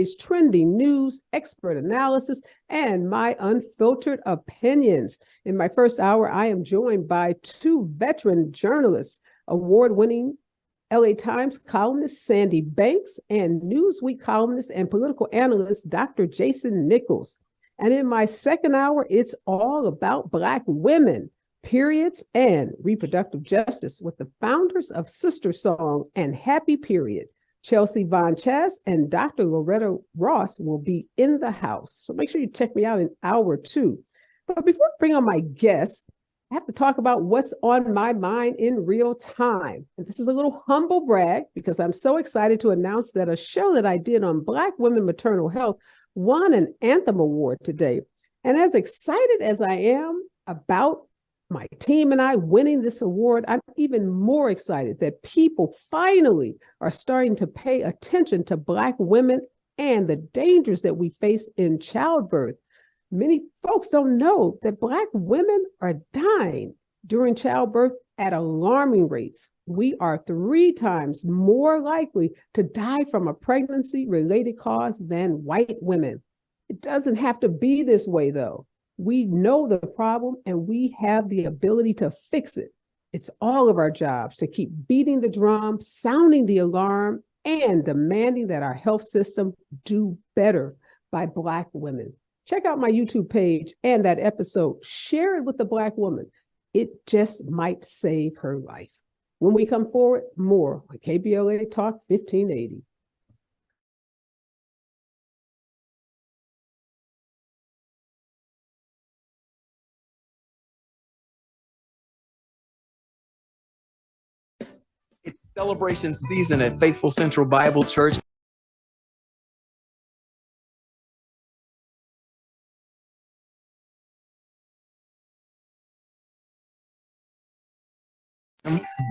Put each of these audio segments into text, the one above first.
trending news, expert analysis, and my unfiltered opinions. In my first hour, I am joined by two veteran journalists, award-winning LA Times columnist Sandy Banks and Newsweek columnist and political analyst Dr. Jason Nichols. And in my second hour, it's all about Black women, periods, and reproductive justice with the founders of Sister Song and Happy Period. Chelsea Von Chess and Dr. Loretta Ross will be in the house. So make sure you check me out in hour two. But before I bring on my guests, I have to talk about what's on my mind in real time. And this is a little humble brag because I'm so excited to announce that a show that I did on Black women maternal health won an Anthem Award today. And as excited as I am about my team and I winning this award, I'm even more excited that people finally are starting to pay attention to Black women and the dangers that we face in childbirth. Many folks don't know that Black women are dying during childbirth at alarming rates. We are 3 times more likely to die from a pregnancy-related cause than white women. It doesn't have to be this way, though. We know the problem and we have the ability to fix it. It's all of our jobs to keep beating the drum, sounding the alarm, and demanding that our health system do better by Black women. Check out my YouTube page and that episode. Share it with the Black woman. It just might save her life. When we come forward, more on KBLA Talk 1580. It's celebration season at Faithful Central Bible Church.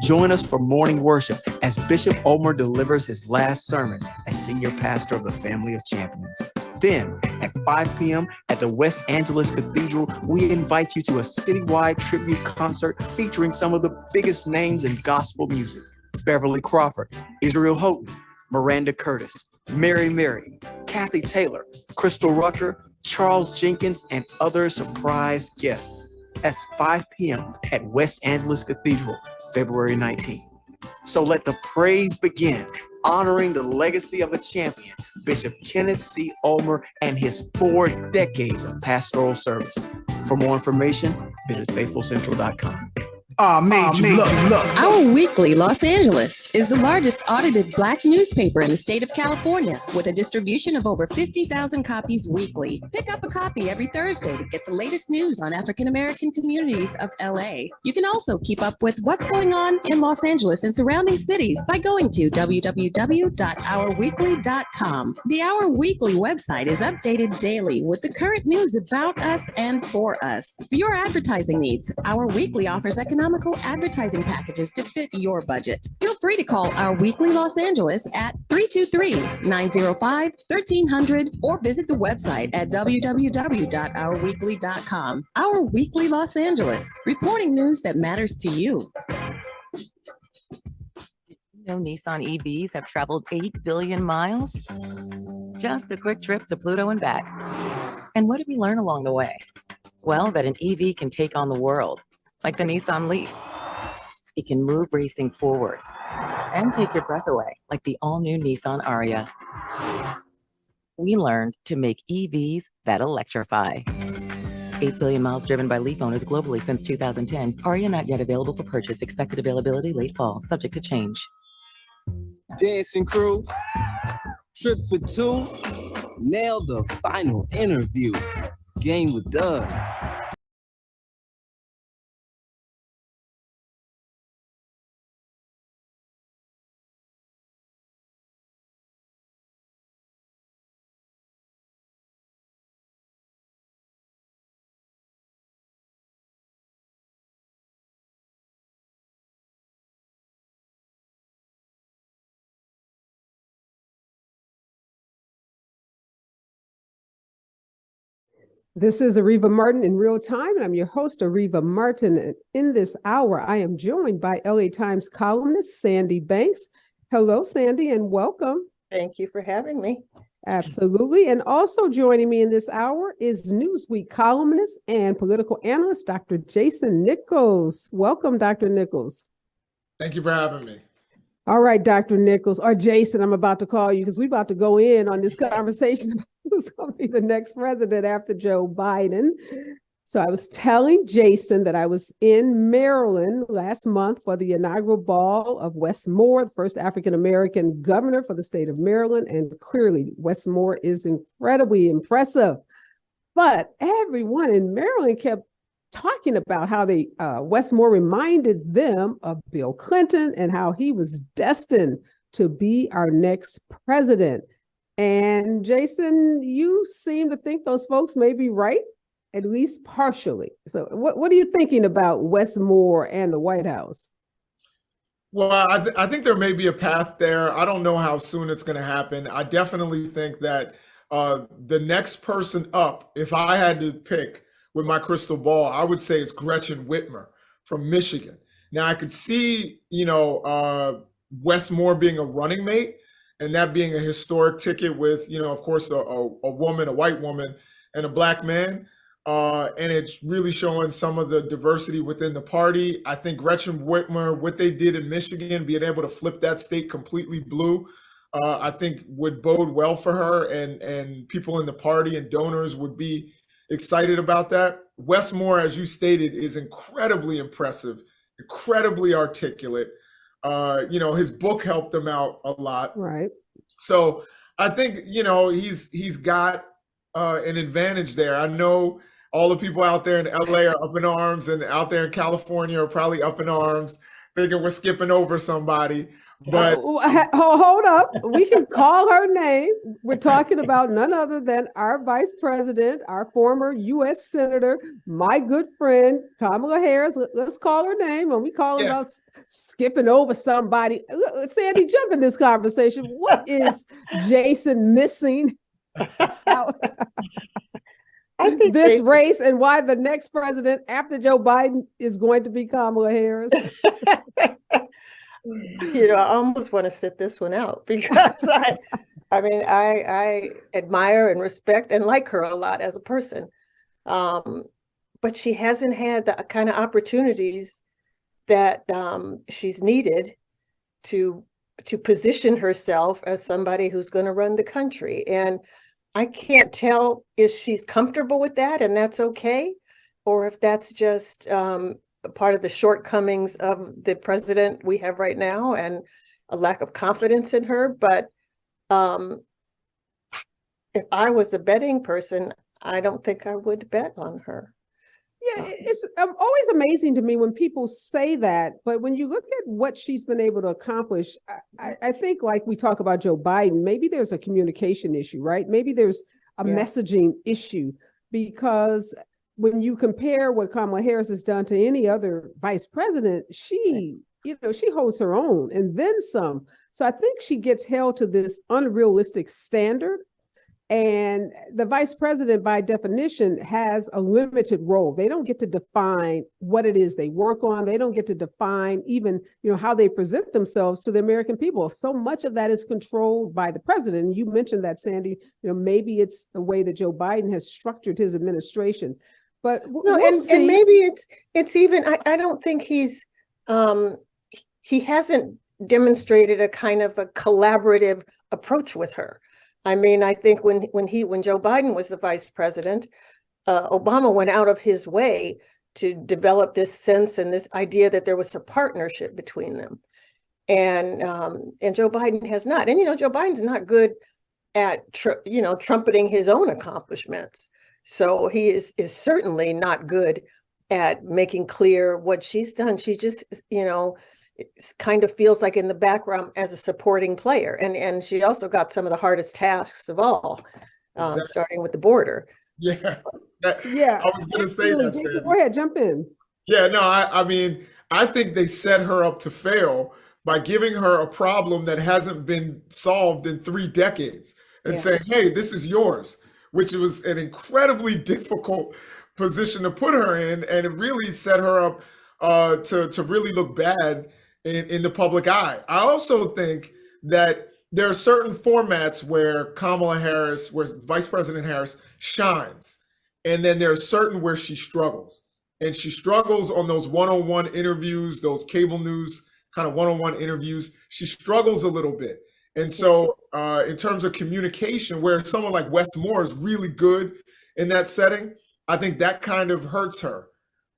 Join us for morning worship as Bishop Omer delivers his last sermon as senior pastor of the Family of Champions. Then at 5 p.m. at the West Angeles Cathedral, we invite you to a citywide tribute concert featuring some of the biggest names in gospel music. Beverly Crawford, Israel Houghton, Miranda Curtis, Mary, Kathy Taylor, Crystal Rucker, Charles Jenkins, and other surprise guests. That's 5 p.m. at West Angeles Cathedral, February 19th. So let the praise begin, honoring the legacy of a champion, Bishop Kenneth C. Ulmer, and his 4 decades of pastoral service. For more information, visit faithfulcentral.com. Our Weekly Los Angeles is the largest audited Black newspaper in the state of California with a distribution of over 50,000 copies weekly. Pick up a copy every Thursday to get the latest news on African American communities of LA. You can also keep up with what's going on in Los Angeles and surrounding cities by going to www.ourweekly.com. The Our Weekly website is updated daily with the current news about us and for us. For your advertising needs, Our Weekly offers economical advertising packages to fit your budget. Feel free to call Our Weekly Los Angeles at 323-905-1300 or visit the website at www.ourweekly.com. Our Weekly Los Angeles, reporting news that matters to you. Nissan EVs have traveled 8 billion miles? Just a quick trip to Pluto and back. And what did we learn along the way? Well, that an EV can take on the world. Like the Nissan Leaf. It can move racing forward and take your breath away, like the all-new Nissan Areva. We learned to make EVs that electrify. 8 billion miles driven by Leaf owners globally since 2010. Areva not yet available for purchase. Expected availability late fall, subject to change. Dancing crew, trip for 2, nailed the final interview. Game with Doug. This is Areva Martin in real time, and I'm your host, Areva Martin. And in this hour, I am joined by LA Times columnist Sandy Banks. Hello, Sandy, and welcome. Thank you for having me. Absolutely. And also joining me in this hour is Newsweek columnist and political analyst, Dr. Jason Nichols. Welcome, Dr. Nichols. Thank you for having me. All right, Dr. Nichols, or Jason, I'm about to call you because we're about to go in on this conversation about who's going to be the next president after Joe Biden. So I was telling Jason that I was in Maryland last month for the inaugural ball of Wes Moore, the first African-American governor for the state of Maryland. And clearly, Wes Moore is incredibly impressive. But everyone in Maryland kept talking about how Wes Moore reminded them of Bill Clinton and how he was destined to be our next president. And Jason, you seem to think those folks may be right, at least partially. So what are you thinking about Wes Moore and the White House? Well, I think there may be a path there. I don't know how soon it's going to happen. I definitely think that the next person up, if I had to pick with my crystal ball, I would say it's Gretchen Whitmer from Michigan. Now, I could see, Wes Moore being a running mate and that being a historic ticket with, of course, a woman, a white woman, and a black man. And it's really showing some of the diversity within the party. I think Gretchen Whitmer, what they did in Michigan, being able to flip that state completely blue, I think would bode well for her, and people in the party and donors would be excited about that. Wes Moore, as you stated, is incredibly impressive, incredibly articulate. His book helped him out a lot. Right. So I think, he's got an advantage there. I know all the people out there in LA are up in arms, and out there in California are probably up in arms, thinking we're skipping over somebody. But hold up, we can call her name. We're talking about none other than our vice president, our former U.S. Senator, my good friend Kamala Harris. Let's call her name. When we call about skipping over somebody, Sandy, jump in this conversation. What is Jason missing out? I think this race, and why the next president after Joe Biden is going to be Kamala Harris? I almost want to sit this one out because I admire and respect and like her a lot as a person. But she hasn't had the kind of opportunities that she's needed to position herself as somebody who's going to run the country. And I can't tell if she's comfortable with that and that's okay, or if that's just part of the shortcomings of the president we have right now and a lack of confidence in her. But if I was a betting person, I don't think I would bet on her. Yeah, it's always amazing to me when people say that, but when you look at what she's been able to accomplish, I think, like we talk about Joe Biden, maybe there's a communication issue, right? Maybe there's a messaging issue, because when you compare what Kamala Harris has done to any other vice president, she holds her own and then some. So I think she gets held to this unrealistic standard. And the vice president, by definition, has a limited role. They don't get to define what it is they work on. They don't get to define even, how they present themselves to the American people. So much of that is controlled by the president. And you mentioned that, Sandy, maybe it's the way that Joe Biden has structured his administration. But and maybe it's even, I don't think he hasn't demonstrated a kind of a collaborative approach with her. I mean, I think when Joe Biden was the vice president, Obama went out of his way to develop this sense and this idea that there was a partnership between them, and Joe Biden has not. And Joe Biden's not good at trumpeting his own accomplishments, so he is certainly not good at making clear what she's done. She just it kind of feels like in the background as a supporting player. And she also got some of the hardest tasks of all, exactly. Starting with the border. Yeah. I was going to say that. Jason, go ahead, jump in. Yeah, no, I mean, I think they set her up to fail by giving her a problem that hasn't been solved in 3 decades and saying, hey, this is yours, which was an incredibly difficult position to put her in. And it really set her up to really look bad in the public eye. I also think that, there are certain formats where Kamala Harris, where Vice President Harris shines. And then there are certain where she struggles. And she struggles on those one-on-one interviews, those cable news kind of one-on-one interviews. She struggles a little bit. And so in terms of communication, where someone like Wes Moore is really good in that setting, I think that kind of hurts her.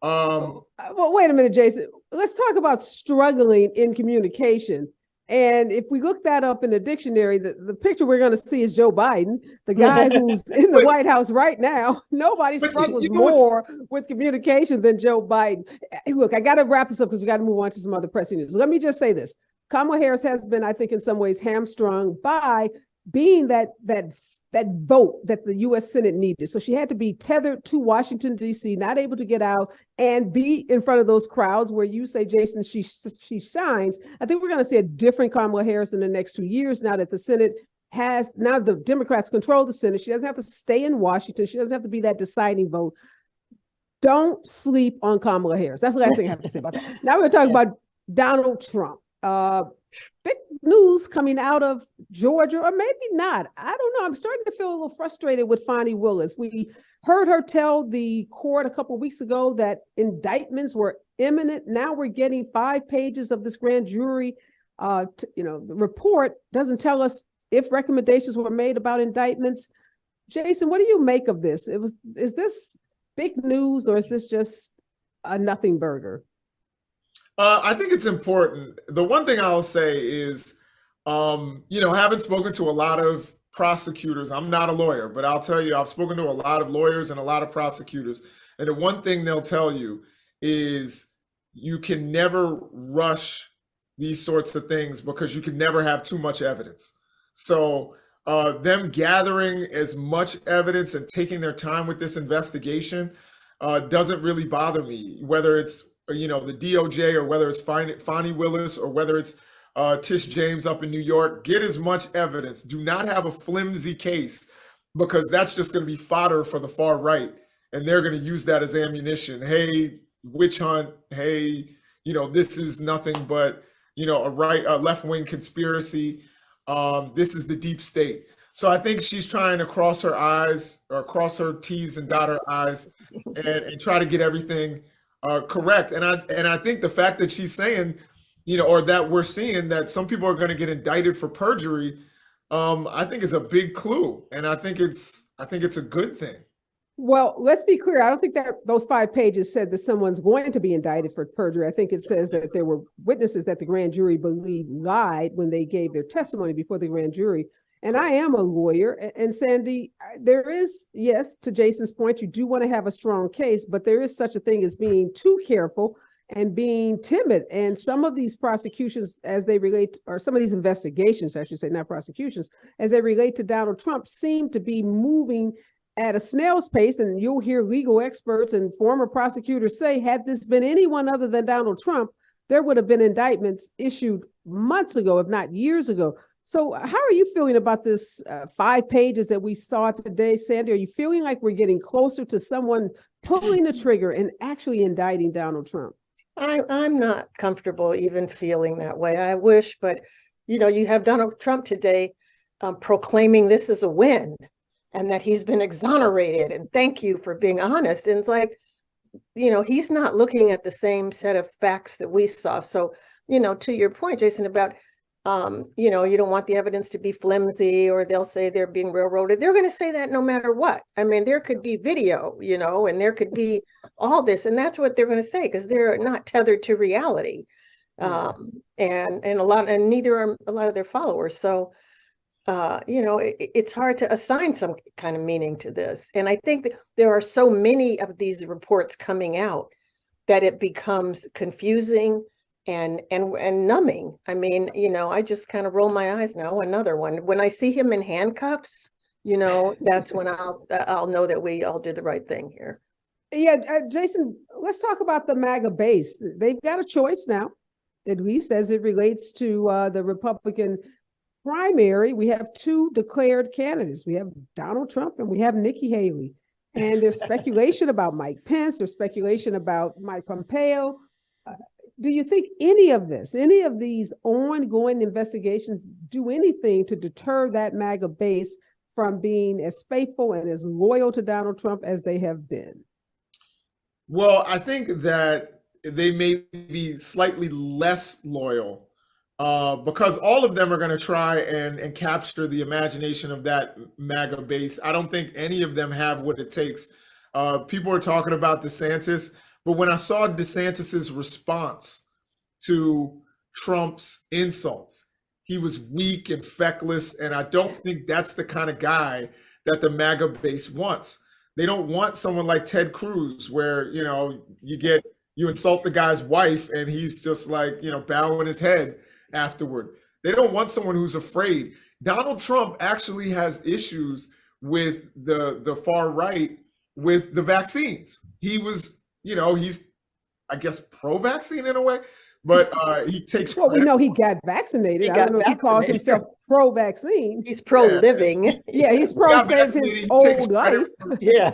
Well, wait a minute, Jason. Let's talk about struggling in communication. And if we look that up in the dictionary, the picture we're going to see is Joe Biden, the guy who's in the White House right now. Nobody struggles more with communication than Joe Biden. Look, I got to wrap this up because we got to move on to some other pressing news. Let me just say this. Kamala Harris has been, I think, in some ways hamstrung by being that vote that the U.S. Senate needed. So she had to be tethered to Washington, D.C., not able to get out and be in front of those crowds where you say, Jason, she shines. I think we're going to see a different Kamala Harris in the next 2 years now that the Senate now the Democrats control the Senate. She doesn't have to stay in Washington. She doesn't have to be that deciding vote. Don't sleep on Kamala Harris. That's the last thing I have to say about that. Now we're talking about Donald Trump. Big news coming out of Georgia, or maybe not. I don't know. I'm starting to feel a little frustrated with Fani Willis. We heard her tell the court a couple of weeks ago that indictments were imminent. Now we're getting 5 pages of this grand jury. The report doesn't tell us if recommendations were made about indictments. Jason, what do you make of this? Is this big news, or is this just a nothing burger? I think it's important. The one thing I'll say is, having spoken to a lot of prosecutors, I'm not a lawyer, but I'll tell you, I've spoken to a lot of lawyers and a lot of prosecutors. And the one thing they'll tell you is you can never rush these sorts of things because you can never have too much evidence. So them gathering as much evidence and taking their time with this investigation doesn't really bother me, whether it's the DOJ or whether it's Fani Willis or whether it's Tish James up in New York. Get as much evidence. Do not have a flimsy case, because that's just going to be fodder for the far right, and they're going to use that as ammunition. Hey, witch hunt. Hey, this is nothing but a left-wing conspiracy. This is the deep state. So I think she's trying to cross her T's and dot her I's and try to get everything correct. And I think the fact that she's saying, or that we're seeing that some people are going to get indicted for perjury, I think is a big clue. And I think it's a good thing. Well, let's be clear. I don't think that those 5 pages said that someone's going to be indicted for perjury. I think it says that there were witnesses that the grand jury believed lied when they gave their testimony before the grand jury. And I am a lawyer. And Sandy, there is, yes, to Jason's point, you do want to have a strong case, but there is such a thing as being too careful and being timid. And some of these prosecutions, as they relate, or some of these investigations, I should say, not prosecutions, as they relate to Donald Trump, seem to be moving at a snail's pace. And you'll hear legal experts and former prosecutors say, had this been anyone other than Donald Trump, there would have been indictments issued months ago, if not years ago. So how are you feeling about this 5 pages that we saw today, Sandy? Are you feeling like we're getting closer to someone pulling the trigger and actually indicting Donald Trump? I'm not comfortable even feeling that way. I wish, but you have Donald Trump today proclaiming this is a win and that he's been exonerated. And thank you for being honest. And it's like, he's not looking at the same set of facts that we saw. So, to your point, Jason, about you don't want the evidence to be flimsy, or they'll say they're being railroaded. They're going to say that no matter what. I mean, there could be video, and there could be all this, and that's what they're going to say because they're not tethered to reality, and neither are a lot of their followers. So, it's hard to assign some kind of meaning to this. And I think that there are so many of these reports coming out that it becomes confusing and numbing. I mean, I just kind of roll my eyes now. Another one. When I see him in handcuffs, that's when I'll know that we all did the right thing here. Yeah, Jason, let's talk about the MAGA base. They've got a choice now, at least as it relates to the Republican primary. We have 2 declared candidates. We have Donald Trump and we have Nikki Haley. And there's speculation about Mike Pence. There's speculation about Mike Pompeo. do you think any of these ongoing investigations do anything to deter that MAGA base from being as faithful and as loyal to Donald Trump as they have been? Well, I think that they may be slightly less loyal because all of them are going to try and capture the imagination of that MAGA base. I don't think any of them have what it takes. People are talking about DeSantis, but when I saw DeSantis's response to Trump's insults, he was weak and feckless, and I don't think that's the kind of guy that the MAGA base wants. They don't want someone like Ted Cruz, where you insult the guy's wife and he's just like bowing his head afterward. They don't want someone who's afraid. Donald Trump actually has issues with the far right with the vaccines. He was, he's, I guess, pro-vaccine in a way, but he takes Well, we know he got vaccinated. I don't know if he calls himself pro-vaccine. He's pro-living. Yeah, he's pro-save his old life. Yeah.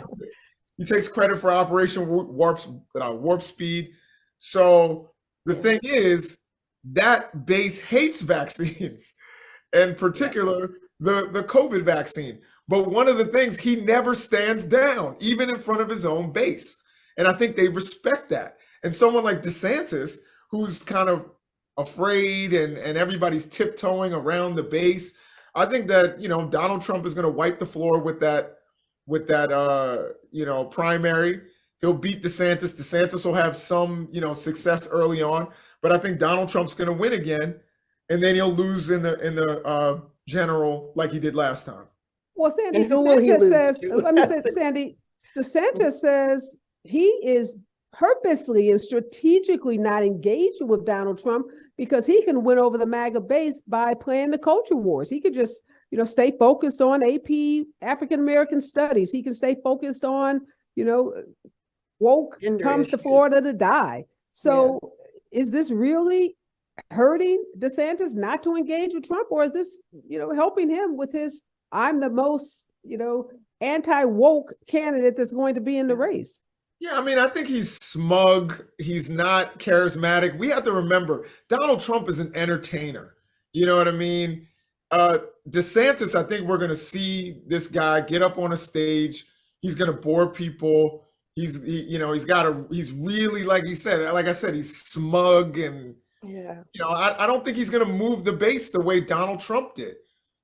He takes credit for Operation Warp Speed. So the thing is, that base hates vaccines, in particular the COVID vaccine. But one of the things, he never stands down, even in front of his own base. And I think they respect that. And someone like DeSantis, who's kind of afraid and everybody's tiptoeing around the base, I think that, Donald Trump is going to wipe the floor with that primary. He'll beat DeSantis. DeSantis will have some, success early on, but I think Donald Trump's going to win again, and then he'll lose in the general like he did last time. Well, Sandy, DeSantis says, let me say, Sandy, DeSantis says he is purposely and strategically not engaging with Donald Trump because he can win over the MAGA base by playing the culture wars. He could just, stay focused on AP African American studies. He can stay focused on, woke comes to Florida to die. So is this really hurting DeSantis not to engage with Trump, or is this, helping him with his I'm the most, anti-woke candidate that's going to be in the race? Yeah, I think he's smug. He's not charismatic. We have to remember, Donald Trump is an entertainer. You know what I mean? DeSantis, I think we're going to see this guy get up on a stage. He's going to bore people. He's really, like I said, he's smug and, I don't think he's going to move the base the way Donald Trump did.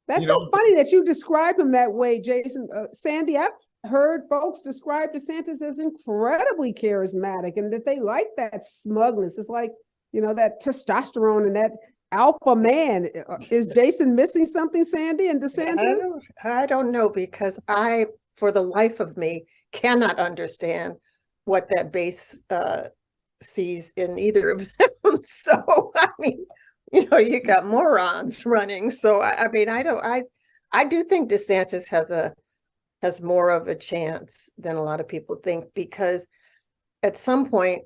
That's so funny that you describe him that way, Jason. Sandy, I've heard folks describe DeSantis as incredibly charismatic and that they like that smugness. It's like, that testosterone and that alpha man. Is Jason missing something, Sandy, and DeSantis? I don't know, because I, for the life of me, cannot understand what that base sees in either of them. So, you got morons running. So I do think DeSantis has more of a chance than a lot of people think, because at some point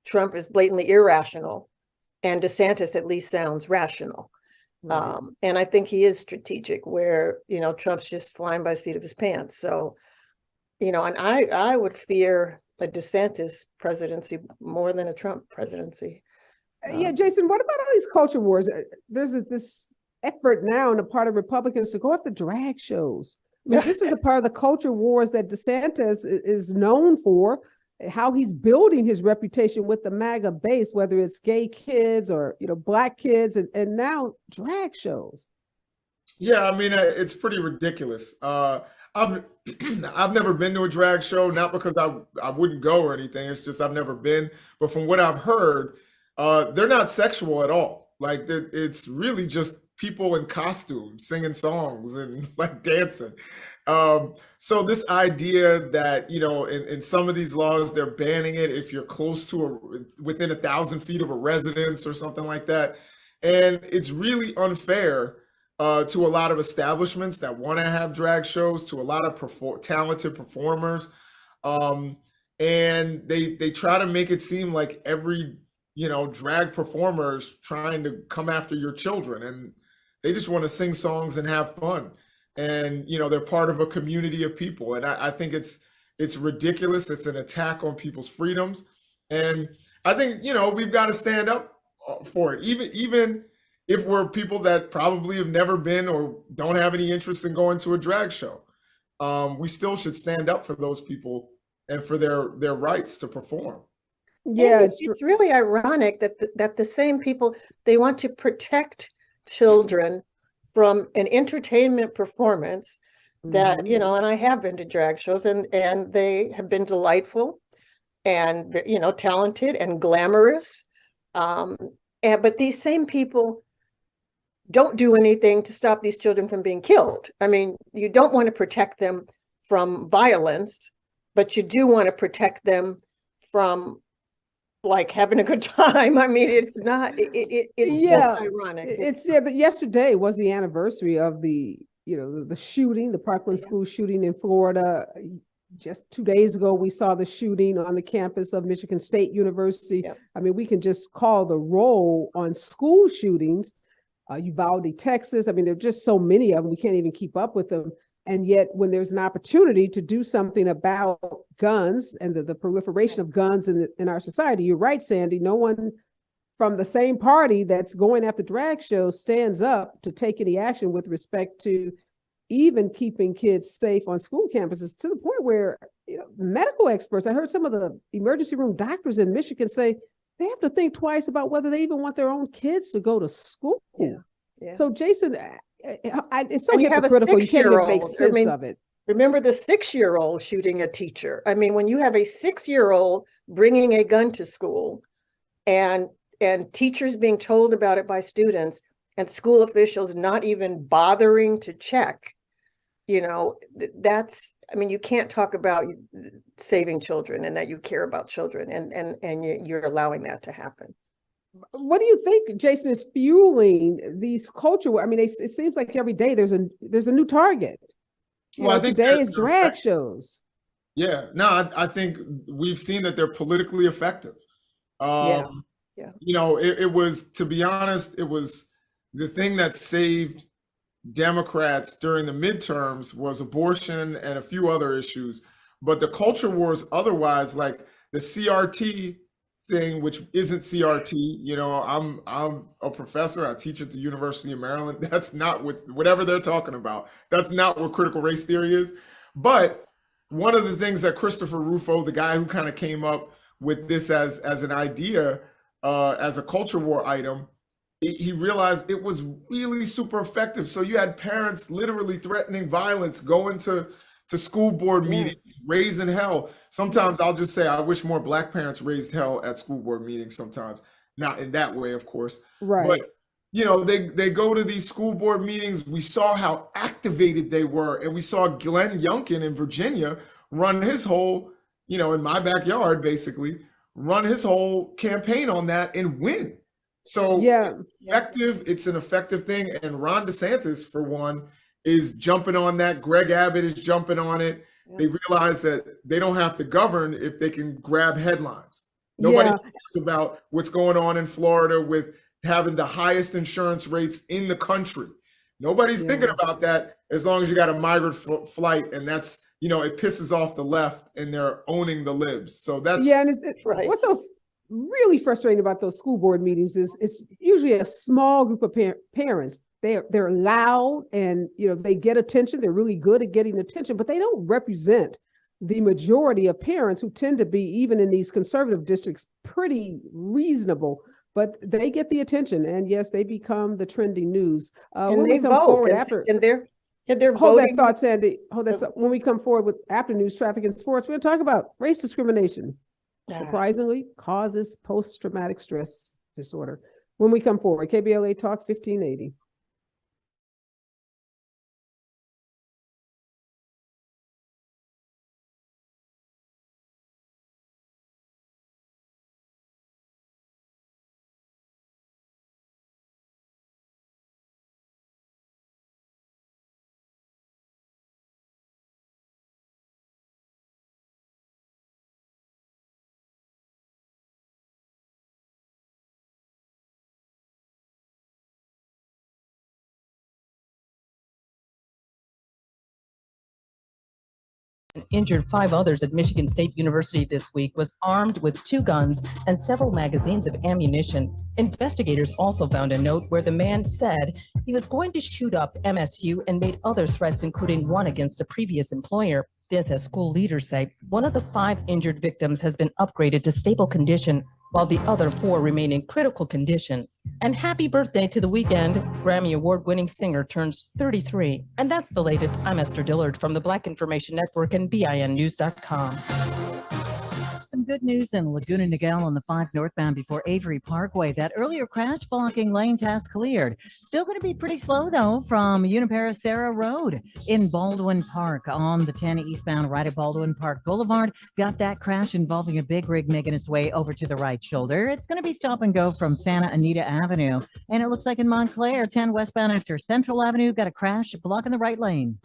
Trump is blatantly irrational and DeSantis at least sounds rational. Right. And I think he is strategic, where, Trump's just flying by the seat of his pants. So, and I would fear a DeSantis presidency more than a Trump presidency. Yeah, Jason, what about all these culture wars? There's this effort now on the part of Republicans to go after drag shows. This is a part of the culture wars that DeSantis is known for, how he's building his reputation with the MAGA base, whether it's gay kids or, Black kids, and now drag shows. Yeah, it's pretty ridiculous. I've never been to a drag show, not because I wouldn't go or anything. It's just I've never been. But from what I've heard, they're not sexual at all. Like, it's really just people in costumes singing songs and like dancing. So this idea that, in some of these laws, they're banning it if you're close to within 1,000 feet of a residence or something like that. And it's really unfair to a lot of establishments that want to have drag shows, to a lot of talented performers. And they try to make it seem like every drag performers trying to come after your children, and they just want to sing songs and have fun. And, they're part of a community of people. And I think it's ridiculous. It's an attack on people's freedoms. And I think, we've got to stand up for it. Even if we're people that probably have never been or don't have any interest in going to a drag show, we still should stand up for those people and for their rights to perform. Yeah, it's really ironic that the same people, they want to protect children from an entertainment performance that, and I have been to drag shows and they have been delightful and, talented and glamorous. But these same people don't do anything to stop these children from being killed. I mean, you don't want to protect them from violence, but you do want to protect them from like having a good time. I mean, it's not, it's just ironic. But yesterday was the anniversary of the shooting, the Parkland school shooting in Florida. Just 2 days ago, we saw the shooting on the campus of Michigan State University. Yep. I mean, we can just call the roll on school shootings. Uvalde, Texas. I mean, there are just so many of them. We can't even keep up with them. And yet when there's an opportunity to do something about guns and the proliferation of guns in our society, you're right, Sandy, no one from the same party that's going after drag shows stands up to take any action with respect to even keeping kids safe on school campuses, to the point where medical experts, I heard some of the emergency room doctors in Michigan say they have to think twice about whether they even want their own kids to go to school. Yeah. So Jason, it's so hypocritical. You can't even make sense of it. Remember the 6-year-old shooting a teacher. I mean, when you have a 6-year-old bringing a gun to school and teachers being told about it by students and school officials not even bothering to check, that's, I mean, you can't talk about saving children and that you care about children and you're allowing that to happen. What do you think, Jason, is fueling these culture? I mean, it seems like every day there's a new target. I think today is drag shows. Yeah, no, I think we've seen that they're politically effective. It was, to be honest, it was the thing that saved Democrats during the midterms was abortion and a few other issues. But the culture wars otherwise, like the CRT thing, which isn't CRT, I'm a professor, I teach at the University of Maryland. That's not whatever they're talking about. That's not what critical race theory is. But one of the things that Christopher Rufo, the guy who kind of came up with this as an idea, as a culture war item, he realized it was really super effective. So you had parents literally threatening violence, going to school board meetings, raising hell. Sometimes I'll just say, I wish more Black parents raised hell at school board meetings sometimes. Not in that way, of course. Right. But, they go to these school board meetings. We saw how activated they were. And we saw Glenn Youngkin in Virginia run his whole, in my backyard, basically, run his whole campaign on that and win. So it's an effective thing. And Ron DeSantis, for one, is jumping on that. Greg Abbott is jumping on it. They realize that they don't have to govern if they can grab headlines. Nobody talks about what's going on in Florida with having the highest insurance rates in the country. Nobody's thinking about that as long as you got a migrant flight, and that's, it pisses off the left and they're owning the libs. So that's right. What's so really frustrating about those school board meetings is it's usually a small group of parents. They're loud and they get attention. They're really good at getting attention, but they don't represent the majority of parents who tend to be, even in these conservative districts, pretty reasonable. But they get the attention, and yes, they become the trending news. And they vote, and they're hold voting. that thought, Sandy. When we come forward with after news, traffic, and sports, we're going to talk about race discrimination. Surprisingly, causes post-traumatic stress disorder. When we come forward, KBLA Talk 1580. and injured 5 others at Michigan State University this week was armed with 2 guns and several magazines of ammunition. Investigators also found a note where the man said he was going to shoot up MSU and made other threats, including one against a previous employer. This, as school leaders say, one of the 5 injured victims has been upgraded to stable condition, while the other 4 remain in critical condition. And happy birthday to The Weeknd. Grammy Award-winning singer turns 33. And that's the latest. I'm Esther Dillard from the Black Information Network and BINnews.com. Some good news in Laguna Niguel on the 5 northbound before Avery Parkway. That earlier crash blocking lanes has cleared. Still going to be pretty slow, though, from Junipero Serra Road in Baldwin Park on the 10 eastbound right at Baldwin Park Boulevard. Got that crash involving a big rig making its way over to the right shoulder. It's going to be stop and go from Santa Anita Avenue. And it looks like in Montclair, 10 westbound after Central Avenue, got a crash blocking the right lane.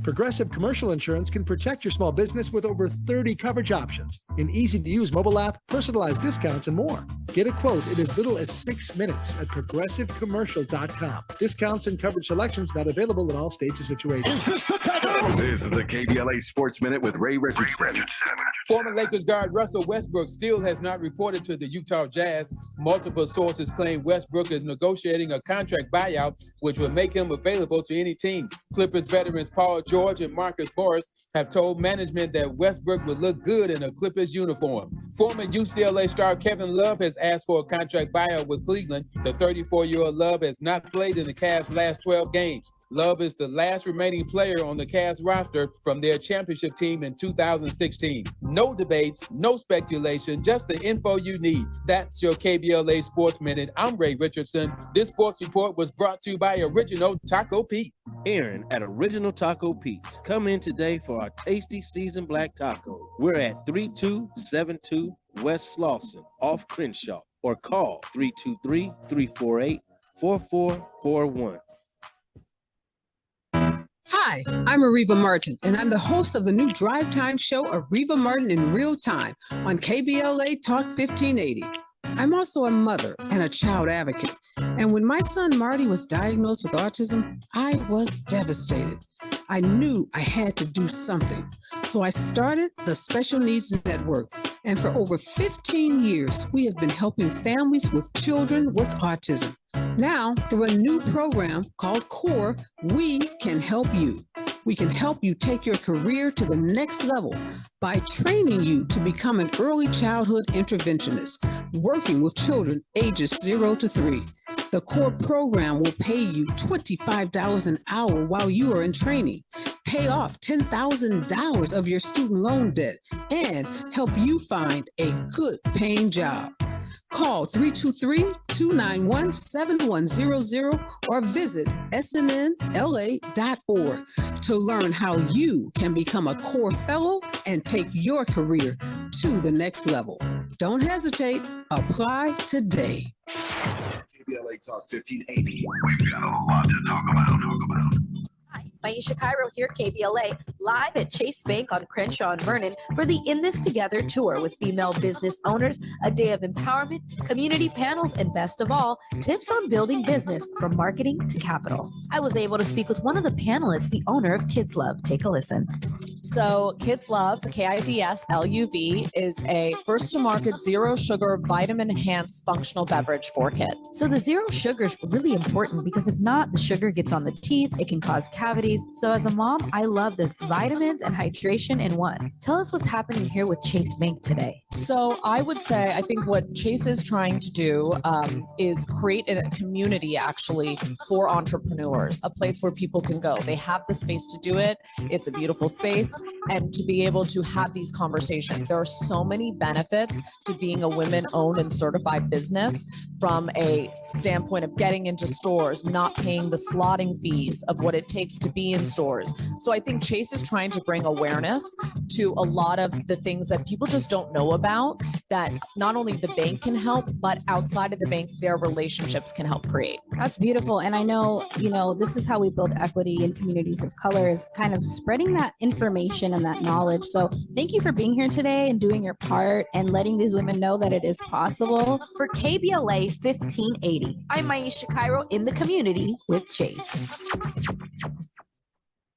Progressive Commercial Insurance can protect your small business with over 30 coverage options, an easy-to-use mobile app, personalized discounts, and more. Get a quote in as little as 6 minutes at progressivecommercial.com. Discounts and coverage selections not available in all states or situations. This is the KBLA Sports Minute with Ray Richardson. Former Lakers guard Russell Westbrook still has not reported to the Utah Jazz. Multiple sources claim Westbrook is negotiating a contract buyout, which would make him available to any team. Clippers veterans Paul George and Marcus Morris have told management that Westbrook would look good in a Clippers uniform. Former UCLA star Kevin Love has asked for a contract buyout with Cleveland. The 34-year-old Love has not played in the Cavs' last 12 games. Love is the last remaining player on the Cavs roster from their championship team in 2016. No debates, no speculation, just the info you need. That's your KBLA Sports Minute. I'm Ray Richardson. This sports report was brought to you by Original Taco Pete. Aaron at Original Taco Pete's. Come in today for our tasty seasoned black taco. We're at 3272 West Slauson off Crenshaw, or call 323-348-4441. Hi, I'm Areva Martin, and I'm the host of the new drive time show, Areva Martin in Real Time, on KBLA Talk 1580. I'm also a mother and a child advocate. And when my son Marty was diagnosed with autism, I was devastated. I knew I had to do something. So I started the Special Needs Network. And for over 15 years, we have been helping families with children with autism. Now, through a new program called CORE, we can help you. We can help you take your career to the next level by training you to become an early childhood interventionist, working with children ages 0 to 3. The CORE program will pay you $25 an hour while you are in training, pay off $10,000 of your student loan debt, and help you find a good paying job. Call 323-291-7100 or visit snnla.org to learn how you can become a CORE fellow and take your career to the next level. Don't hesitate. Apply today. KBLA Talk 1580. We've got a lot to talk about. Hi, Maisha Cairo here, KBLA, live at Chase Bank on Crenshaw and Vernon for the In This Together tour with female business owners, a day of empowerment, community panels, and best of all, tips on building business from marketing to capital. I was able to speak with one of the panelists, the owner of Kids Love. Take a listen. So Kids Love, KIDSLUV, is a first-to-market zero-sugar, vitamin-enhanced functional beverage for kids. So the zero sugar is really important because if not, the sugar gets on the teeth, it can cause cavities. So as a mom, I love this vitamins and hydration in one. Tell us what's happening here with Chase Bank today. So I would say, I think what Chase is trying to do is create a community actually for entrepreneurs, a place where people can go. They have the space to do it. It's a beautiful space, and to be able to have these conversations. There are so many benefits to being a women-owned and certified business, from a standpoint of getting into stores, not paying the slotting fees of what it takes to be in stores. So I think Chase is trying to bring awareness to a lot of the things that people just don't know about, that not only the bank can help, but outside of the bank, their relationships can help create. That's beautiful. And I know, this is how we build equity in communities of color, is kind of spreading that information and that knowledge. So thank you for being here today and doing your part and letting these women know that it is possible. For KBLA 1580, I'm Maisha Cairo in the community with Chase.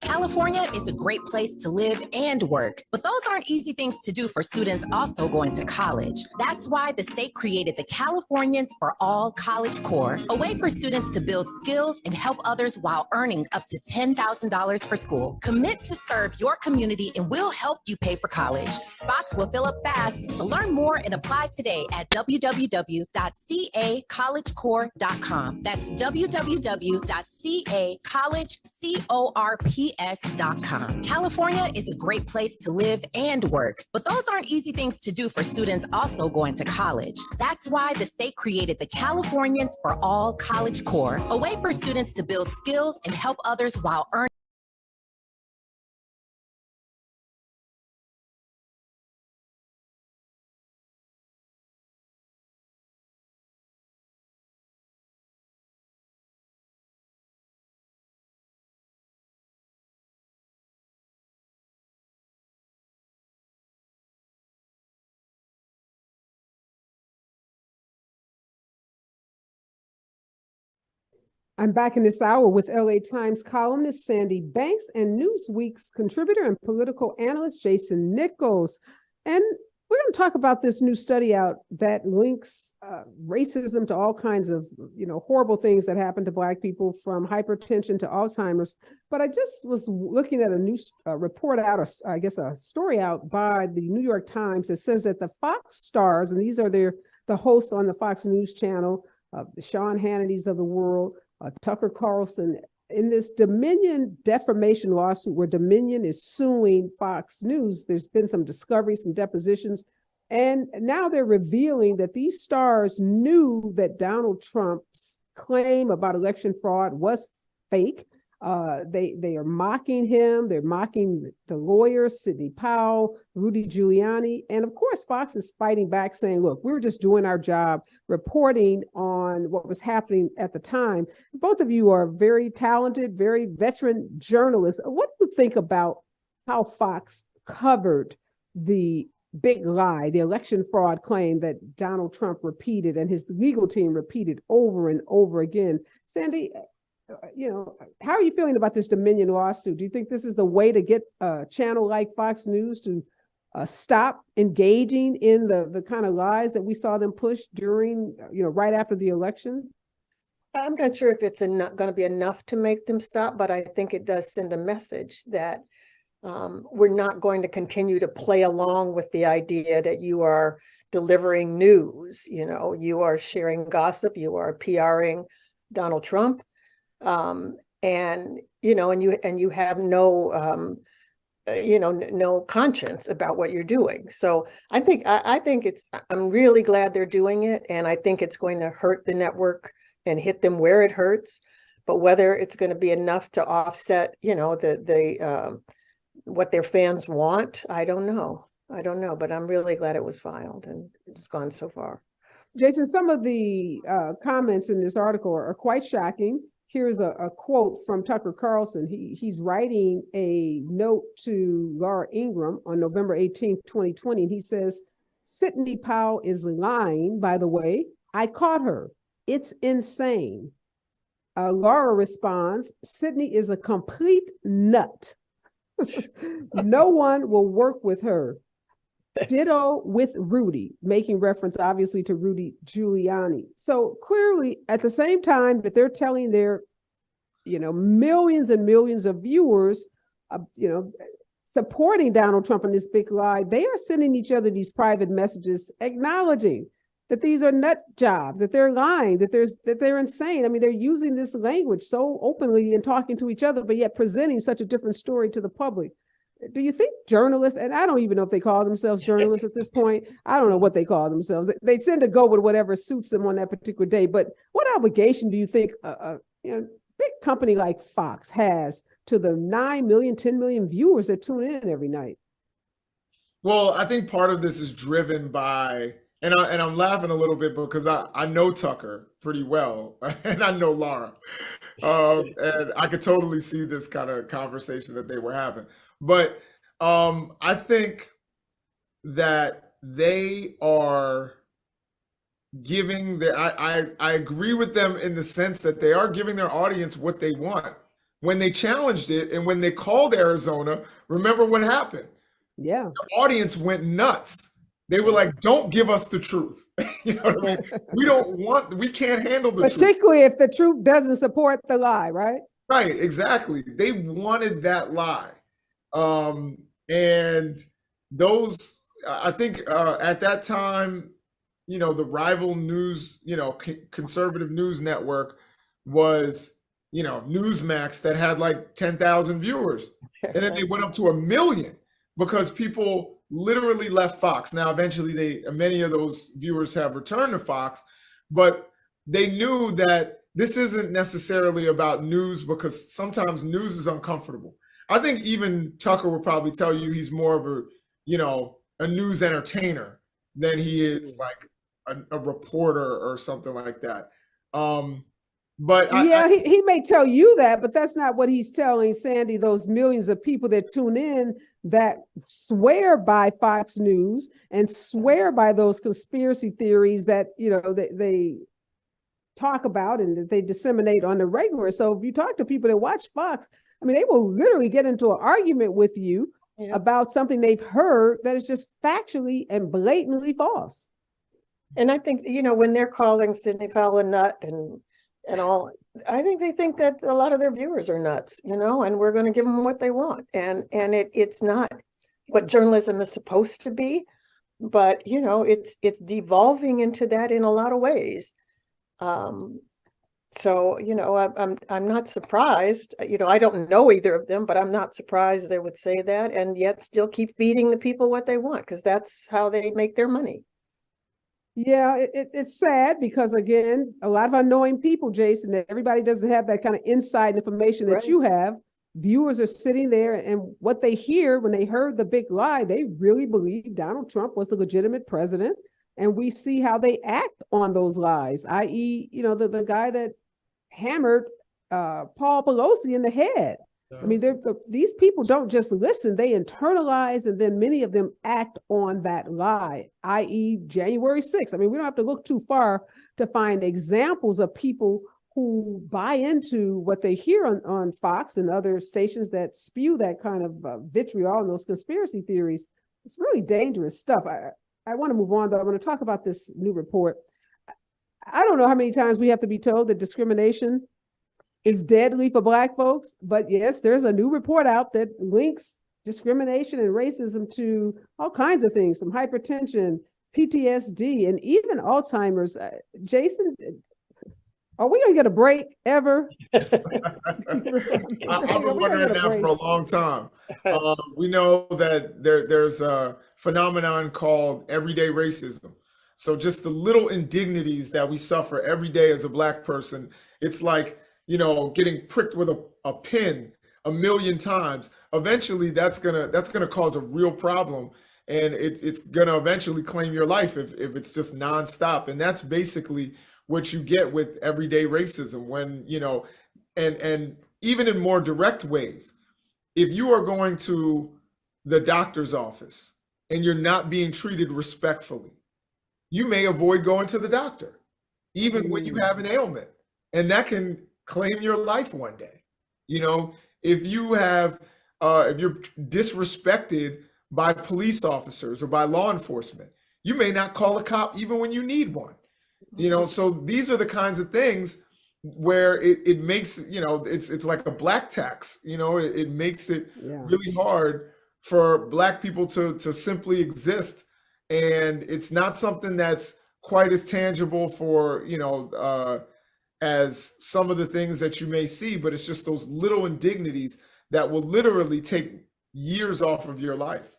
California is a great place to live and work, but those aren't easy things to do for students also going to college. That's why the state created the Californians for All College Corps, a way for students to build skills and help others while earning up to $10,000 for school. Commit to serve your community and we'll help you pay for college. Spots will fill up fast, so learn more and apply today at www.cacollegecorps.com. That's www.cacollegecorps.com. California is a great place to live and work, but those aren't easy things to do for students also going to college. That's why the state created the Californians for All College Corps, a way for students to build skills and help others while earning. I'm back in this hour with LA Times columnist Sandy Banks and Newsweek's contributor and political analyst Jason Nichols. And we're going to talk about this new study out that links racism to all kinds of, horrible things that happen to Black people, from hypertension to Alzheimer's. But I just was looking at a new report out, or I guess a story out by the New York Times that says that the Fox stars, and these are the hosts on the Fox News channel, the Sean Hannity's of the world, Tucker Carlson, in this Dominion defamation lawsuit where Dominion is suing Fox News. There's been some discovery, some depositions, and now they're revealing that these stars knew that Donald Trump's claim about election fraud was fake. They are mocking him. They're mocking the lawyers, Sidney Powell, Rudy Giuliani. And of course, Fox is fighting back, saying, look, we were just doing our job, reporting on what was happening at the time. Both of you are very talented, very veteran journalists. What do you think about how Fox covered the big lie, the election fraud claim that Donald Trump repeated and his legal team repeated over and over again? Sandy, how are you feeling about this Dominion lawsuit? Do you think this is the way to get a channel like Fox News to stop engaging in the kind of lies that we saw them push during, right after the election? I'm not sure if it's going to be enough to make them stop, but I think it does send a message that we're not going to continue to play along with the idea that you are delivering news. You are sharing gossip, you are PRing Donald Trump. And you have no conscience about what you're doing. So I think I'm really glad they're doing it. And I think it's going to hurt the network and hit them where it hurts. But whether it's going to be enough to offset, what their fans want, I don't know. But I'm really glad it was filed and it's gone so far. Jason, some of the comments in this article are quite shocking. Here's a quote from Tucker Carlson. He's writing a note to Laura Ingraham on November 18th, 2020. And he says, Sidney Powell is lying, by the way. I caught her. It's insane. Laura responds, Sidney is a complete nut. No one will work with her. Ditto with Rudy, making reference obviously to Rudy Giuliani. So clearly, at the same time that they're telling their, millions and millions of viewers, supporting Donald Trump in this big lie, they are sending each other these private messages acknowledging that these are nut jobs, that they're lying, that they're insane. I mean, they're using this language so openly and talking to each other, but yet presenting such a different story to the public. Do you think journalists, and I don't even know if they call themselves journalists at this point, I don't know what they call themselves. They tend to go with whatever suits them on that particular day. But what obligation do you think a big company like Fox has to the 9 million, 10 million viewers that tune in every night? Well, I think part of this is driven by, and I'm laughing a little bit because I know Tucker pretty well, and I know Laura, and I could totally see this kind of conversation that they were having. But I think that they are giving I agree with them in the sense that they are giving their audience what they want. when they challenged it and when they called Arizona, remember what happened? Yeah. The audience went nuts. They were like, don't give us the truth. You know what I mean? We can't handle the truth. Particularly if the truth doesn't support the lie, right? Right, exactly. They wanted that lie. And those, I think at that time, you know, the rival news, you know, conservative news network was, you know, Newsmax that had like 10,000 viewers. And then they went up to 1 million because people literally left Fox. Now, eventually many of those viewers have returned to Fox, but they knew that this isn't necessarily about news because sometimes news is uncomfortable. I think even Tucker would probably tell you he's more of a, you know, a news entertainer than he is like a reporter or something like that. But yeah, he may tell you that, but that's not what he's telling Sandy, those millions of people that tune in that swear by Fox News and swear by those conspiracy theories that, you know, they talk about and that they disseminate on the regular. So if you talk to people that watch Fox, I mean, they will literally get into an argument with you about something they've heard that is just factually and blatantly false. And I think, you know, when they're calling Sidney Powell a nut and all, I think they think that a lot of their viewers are nuts, you know, and we're going to give them what they want. And it's not what journalism is supposed to be, but, you know, it's devolving into that in a lot of ways. So, you know, I'm not surprised, you know, I don't know either of them, but I'm not surprised they would say that and yet still keep feeding the people what they want, because that's how they make their money. Yeah, it's sad because, again, a lot of unknowing people, Jason, that everybody doesn't have that kind of inside information that you have. Viewers are sitting there and what they hear when they heard the big lie, they really believe Donald Trump was the legitimate president. And we see how they act on those lies, i.e., you know, the guy that hammered Paul Pelosi in the head. I mean, these people don't just listen, they internalize, and then many of them act on that lie, i.e. January 6th. I mean, we don't have to look too far to find examples of people who buy into what they hear on Fox and other stations that spew that kind of vitriol and those conspiracy theories. It's really dangerous stuff. I want to move on, though. I want to talk about this new report. I don't know how many times we have to be told that discrimination is deadly for Black folks, but yes, there's a new report out that links discrimination and racism to all kinds of things, from hypertension, PTSD, and even Alzheimer's. Jason, are we going to get a break ever? I've been wondering that for a long time. We know that there's a phenomenon called everyday racism. So just the little indignities that we suffer every day as a Black person, it's like, you know, getting pricked with a pin 1 million times. Eventually, that's gonna cause a real problem, and it's gonna eventually claim your life if it's just nonstop. And that's basically what you get with everyday racism. When, you know, and even in more direct ways, if you are going to the doctor's office and you're not being treated respectfully, you may avoid going to the doctor, even when you have an ailment, and that can claim your life one day. You know, if you're disrespected by police officers or by law enforcement, you may not call a cop even when you need one. You know, so these are the kinds of things where it makes, you know, it's like a black tax. You know, it makes it really hard for Black people to simply exist. And it's not something that's quite as tangible for, you know, as some of the things that you may see, but it's just those little indignities that will literally take years off of your life.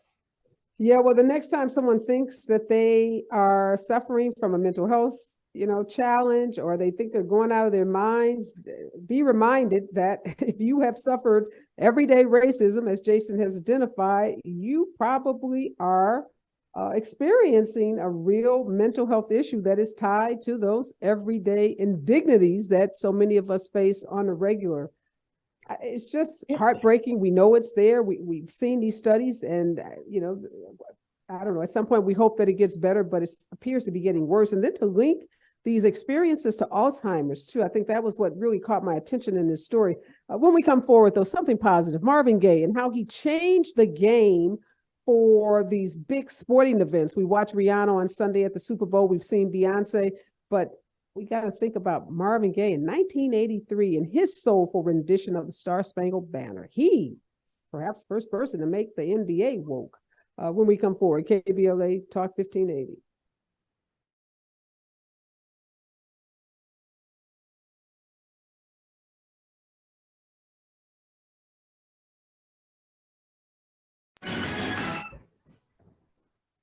Yeah, well, the next time someone thinks that they are suffering from a mental health, you know, challenge, or they think they're going out of their minds, be reminded that if you have suffered everyday racism, as Jason has identified, you probably are experiencing a real mental health issue that is tied to those everyday indignities that so many of us face on a regular. It's just heartbreaking. We know it's there. We've seen these studies, and you know, I don't know, at some point we hope that it gets better, but it appears to be getting worse. And then to link these experiences to Alzheimer's too, I think that was what really caught my attention in this story. When we come forward, though, something positive, Marvin Gaye and how he changed the game for these big sporting events. We watched Rihanna on Sunday at the Super Bowl. We've seen Beyonce, but we got to think about Marvin Gaye in 1983 and his soulful rendition of the Star Spangled Banner. He's perhaps first person to make the NBA woke. When we come forward, KBLA Talk 1580.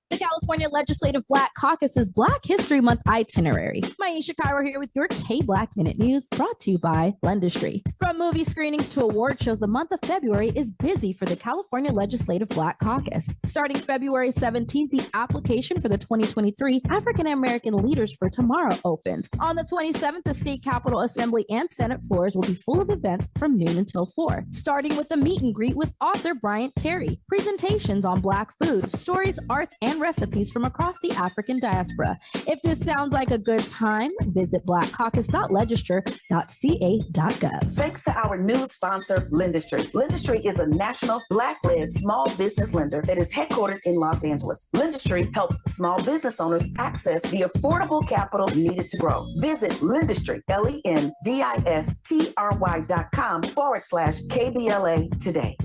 The California Legislative Black Caucus's Black History Month itinerary. Maisha Cairo here with your K-Black Minute News, brought to you by Lendistry. From movie screenings to award shows, the month of February is busy for the California Legislative Black Caucus. Starting February 17th, the application for the 2023 African American Leaders for Tomorrow opens. On the 27th, the State Capitol Assembly and Senate floors will be full of events from noon until 4, starting with a meet and greet with author Bryant Terry, presentations on Black food, stories, arts, and recipes from across the African diaspora. If this sounds like a good time, visit blackcaucus.legislature.ca.gov. Thanks to our new sponsor, Lendistry. Lendistry is a national Black-led small business lender that is headquartered in Los Angeles. Lendistry helps small business owners access the affordable capital needed to grow. Visit Lendistry, LENDISTRY.com/KBLA today.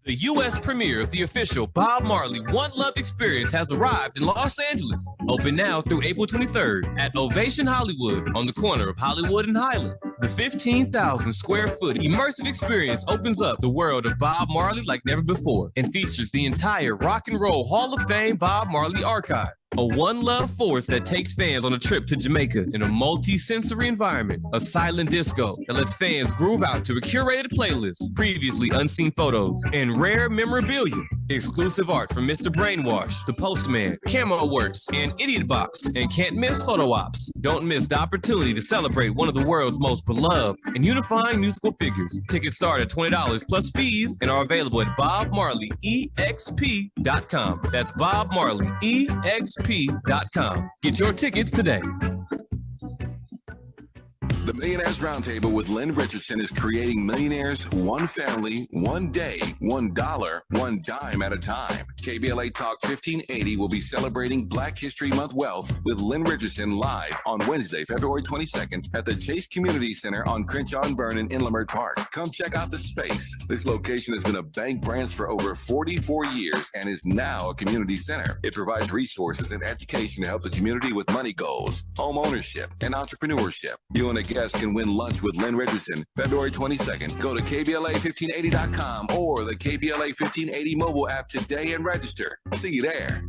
The U.S. premiere of the official Bob Marley One Love Experience has arrived in Los Angeles. Open now through April 23rd at Ovation Hollywood on the corner of Hollywood and Highland. The 15,000 square foot immersive experience opens up the world of Bob Marley like never before and features the entire Rock and Roll Hall of Fame Bob Marley archive. A One Love force that takes fans on a trip to Jamaica in a multi-sensory environment. A silent disco that lets fans groove out to a curated playlist, previously unseen photos, and rare memorabilia. Exclusive art from Mr. Brainwash, The Postman, Camo Works, and Idiot Box, and can't miss photo ops. Don't miss the opportunity to celebrate one of the world's most beloved and unifying musical figures. Tickets start at $20 plus fees and are available at BobMarleyEXP.com. That's BobMarleyEXP.com. Get your tickets today. The Millionaires Roundtable with Lynn Richardson is creating millionaires one family, one day, $1, one dime at a time. KBLA Talk 1580 will be celebrating Black History Month Wealth with Lynn Richardson live on Wednesday, February 22nd at the Chase Community Center on Crenshaw and Vernon in Leimert Park. Come check out the space. This location has been a bank branch for over 44 years and is now a community center. It provides resources and education to help the community with money goals, home ownership, and entrepreneurship. You and a guest can win lunch with Lynn Richardson February 22nd. Go to KBLA1580.com or the KBLA 1580 mobile app today and register. See you there.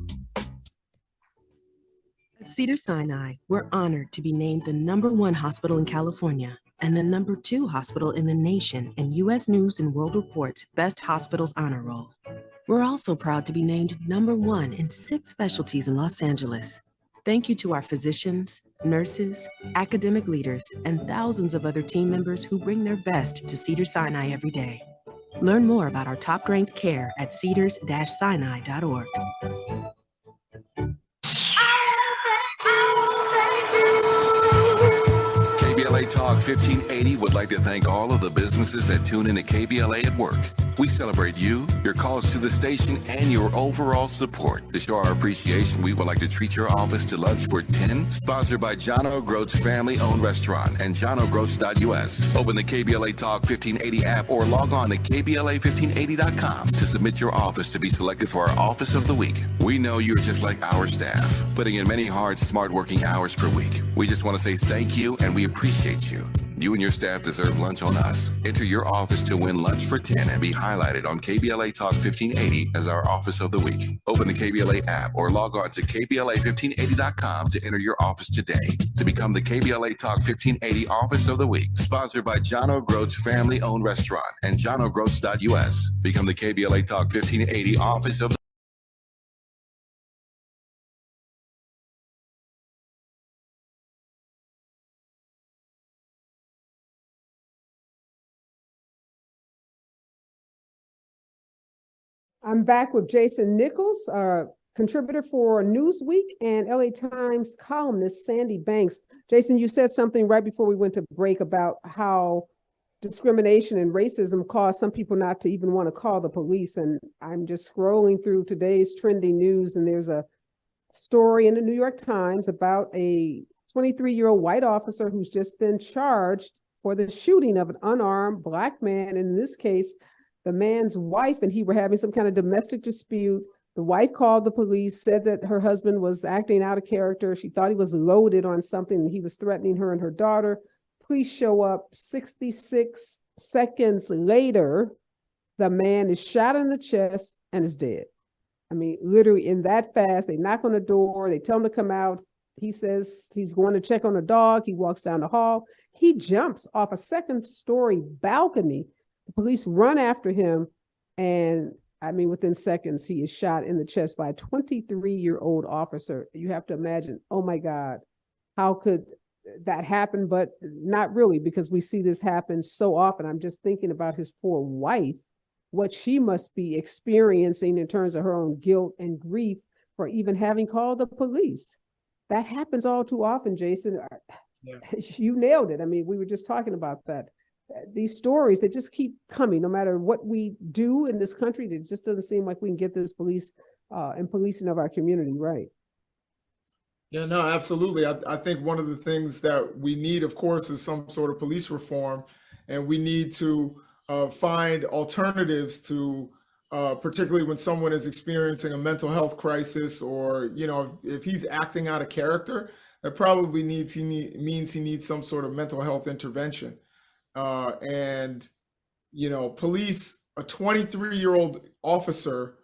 At Cedars-Sinai, we're honored to be named the #1 hospital in California and the #2 hospital in the nation in U.S. News and World Report's Best Hospitals Honor Roll. We're also proud to be named #1 in 6 specialties in Los Angeles. Thank you to our physicians, nurses, academic leaders, and thousands of other team members who bring their best to Cedars-Sinai every day. Learn more about our top-ranked care at cedars-sinai.org. KBLA Talk 1580 would like to thank all of the businesses that tune into KBLA at work. We celebrate you, your calls to the station, and your overall support. To show our appreciation, we would like to treat your office to lunch for 10, sponsored by John O'Groats Family-Owned Restaurant and johnogroats.us. Open the KBLA Talk 1580 app or log on to KBLA1580.com to submit your office to be selected for our Office of the Week. We know you're just like our staff, putting in many hard, smart working hours per week. We just want to say thank you and we appreciate you. You and your staff deserve lunch on us. Enter your office to win lunch for 10 and be highlighted on KBLA Talk 1580 as our Office of the Week. Open the KBLA app or log on to KBLA1580.com to enter your office today to become the KBLA Talk 1580 Office of the Week. Sponsored by John O'Groats Family-Owned Restaurant and johnogroats.us. Become the KBLA Talk 1580 Office of the I'm back with Jason Nichols, contributor for Newsweek and LA Times columnist Sandy Banks. Jason, you said something right before we went to break about how discrimination and racism cause some people not to even want to call the police. And I'm just scrolling through today's trending news, and there's a story in the New York Times about a 23-year-old white officer who's just been charged for the shooting of an unarmed Black man. In this case, the man's wife and he were having some kind of domestic dispute. The wife called the police, said that her husband was acting out of character. She thought he was loaded on something and he was threatening her and her daughter. Police show up 66 seconds later. The man is shot in the chest and is dead. I mean, literally in that fast. They knock on the door. They tell him to come out. He says he's going to check on the dog. He walks down the hall. He jumps off a second-story balcony. The police run after him, and I mean, within seconds, he is shot in the chest by a 23-year-old officer. You have to imagine, oh my God, how could that happen? But not really, because we see this happen so often. I'm just thinking about his poor wife, what she must be experiencing in terms of her own guilt and grief for even having called the police. That happens all too often, Jason. Yeah. You nailed it. I mean, we were just talking about that. These stories, they just keep coming, no matter what we do in this country. It just doesn't seem like we can get this police and policing of our community right. Yeah, no, absolutely. I think one of the things that we need, of course, is some sort of police reform, and we need to find alternatives to, particularly when someone is experiencing a mental health crisis, or, you know, if he's acting out of character, that probably means he needs some sort of mental health intervention. And, you know, police, a 23-year-old officer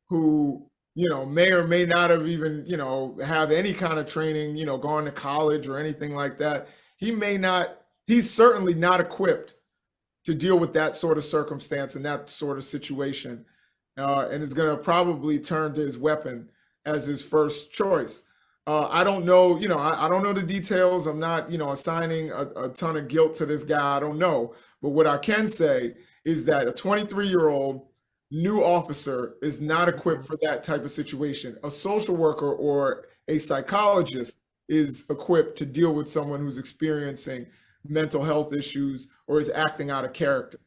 who, you know, may or may not have even, you know, have any kind of training, you know, gone to college or anything like that. He's certainly not equipped to deal with that sort of circumstance and that sort of situation, and is going to probably turn to his weapon as his first choice. I don't know, you know, I don't know the details. I'm not, you know, assigning a ton of guilt to this guy. I don't know. But what I can say is that a 23-year-old new officer is not equipped for that type of situation. A social worker or a psychologist is equipped to deal with someone who's experiencing mental health issues or is acting out of character.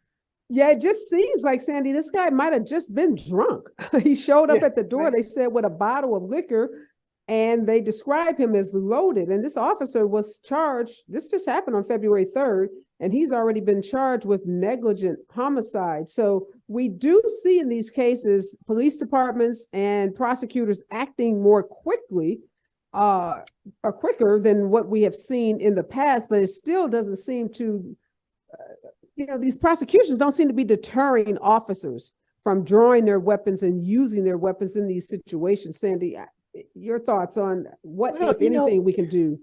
Yeah, it just seems like, Sandy, this guy might have just been drunk. He showed up at the door, right. They said, with a bottle of liquor, and they describe him as loaded. And this officer was charged. This just happened on February 3rd, and he's already been charged with negligent homicide. So we do see in these cases, police departments and prosecutors acting more quickly or quicker than what we have seen in the past, but it still doesn't seem to, you know, these prosecutions don't seem to be deterring officers from drawing their weapons and using their weapons in these situations. Sandy, your thoughts on what, if anything, we can do?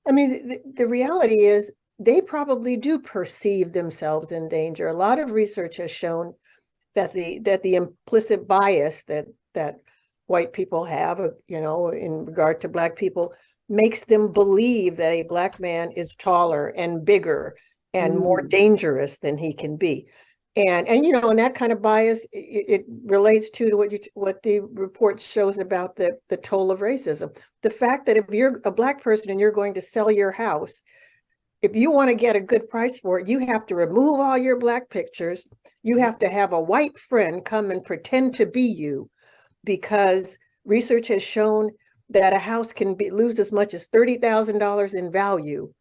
I mean, the reality is they probably do perceive themselves in danger. A lot of research has shown that the implicit bias that white people have, you know, in regard to Black people, makes them believe that a Black man is taller and bigger and more dangerous than he can be. And you know, and that kind of bias, it relates to what the report shows about the toll of racism. The fact that if you're a Black person and you're going to sell your house, if you want to get a good price for it, you have to remove all your Black pictures. You have to have a white friend come and pretend to be you, because research has shown that a house can lose as much as $30,000 in value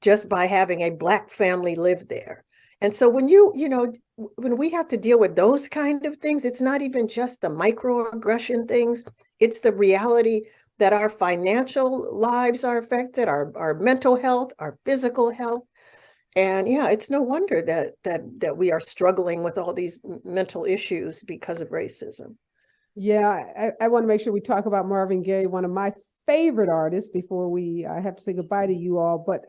just by having a Black family live there. And so when when we have to deal with those kind of things, it's not even just the microaggression things, it's the reality that our financial lives are affected, our mental health, our physical health. And yeah, it's no wonder that we are struggling with all these mental issues because of racism. Yeah, I want to make sure we talk about Marvin Gaye, one of my favorite artists, before we have to say goodbye to you all. But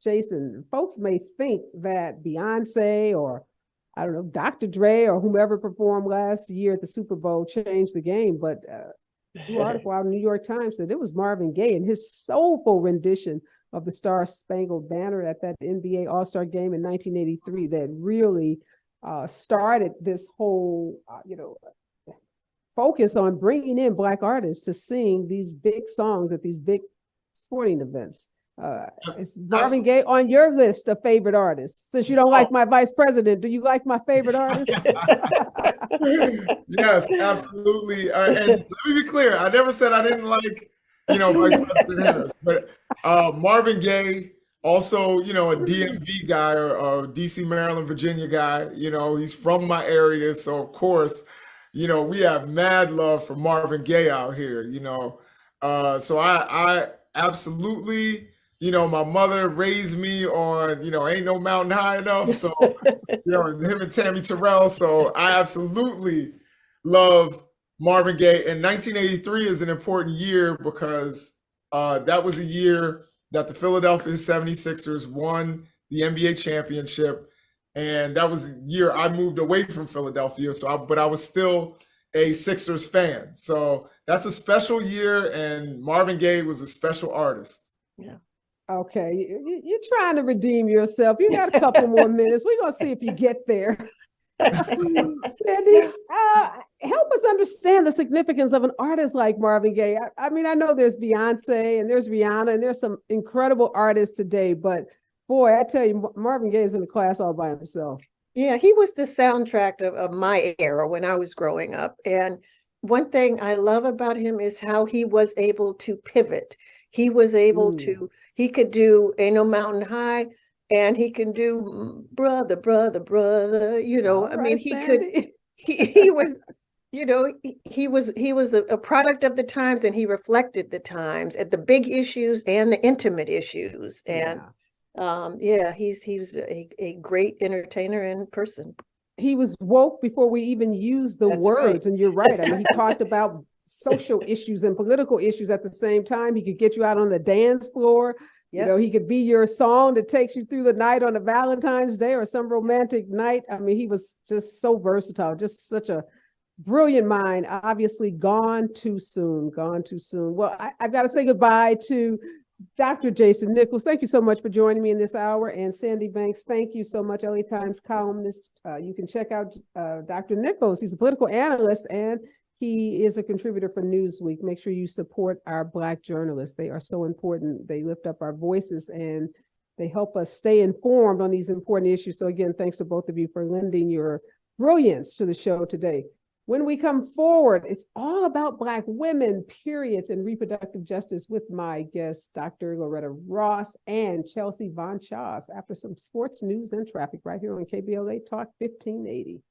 Jason, folks may think that Beyonce or, I don't know, Dr. Dre or whomever performed last year at the Super Bowl changed the game. But an article out in the New York Times said it was Marvin Gaye and his soulful rendition of the Star Spangled Banner at that NBA All-Star game in 1983 that really started this whole, focus on bringing in Black artists to sing these big songs at these big sporting events. Is Marvin Gaye on your list of favorite artists? Since you don't like my vice president, do you like my favorite artist? Yes, absolutely. And let me be clear, I never said I didn't like, Vice President Harris, but Marvin Gaye, also, a DMV guy or DC, Maryland, Virginia guy, he's from my area. So of course, we have mad love for Marvin Gaye out here, so I absolutely, my mother raised me on, ain't no mountain high enough. So, him and Tammy Terrell. So I absolutely love Marvin Gaye. And 1983 is an important year because that was a year that the Philadelphia 76ers won the NBA championship. And that was the year I moved away from Philadelphia. But I was still a Sixers fan. So that's a special year. And Marvin Gaye was a special artist. Yeah. Okay, you're trying to redeem yourself. You got a couple more minutes. We're going to see if you get there. Sandy, help us understand the significance of an artist like Marvin Gaye. I mean, I know there's Beyonce and there's Rihanna and there's some incredible artists today, but boy, I tell you, Marvin Gaye is in the class all by himself. Yeah, he was the soundtrack of my era when I was growing up. And one thing I love about him is how he was able to pivot. He was able to, he could do Ain't No Mountain High, and he can do Brother, Brother, Brother, I mean, he could, he was, he was a product of the times, and he reflected the times at the big issues and the intimate issues. And he was a great entertainer and person. He was woke before we even used the words. Right. And you're right. I mean, he talked about social issues and political issues at the same time. He could get you out on the dance floor. Yep. He could be your song that takes you through the night on a Valentine's Day or some romantic night. I mean, he was just so versatile, just such a brilliant mind. Obviously gone too soon. Well, I've got to say goodbye to Dr. Jason Nichols. Thank you so much for joining me in this hour. And Sandy Banks, thank you so much. LA Times columnist. You can check out Dr. Nichols. He's a political analyst and he is a contributor for Newsweek. Make sure you support our Black journalists. They are so important. They lift up our voices and they help us stay informed on these important issues. So again, thanks to both of you for lending your brilliance to the show today. When we come forward, it's all about Black women, periods, and reproductive justice with my guests, Dr. Loretta Ross and Chelsea Von Chas, after some sports news and traffic right here on KBLA Talk 1580.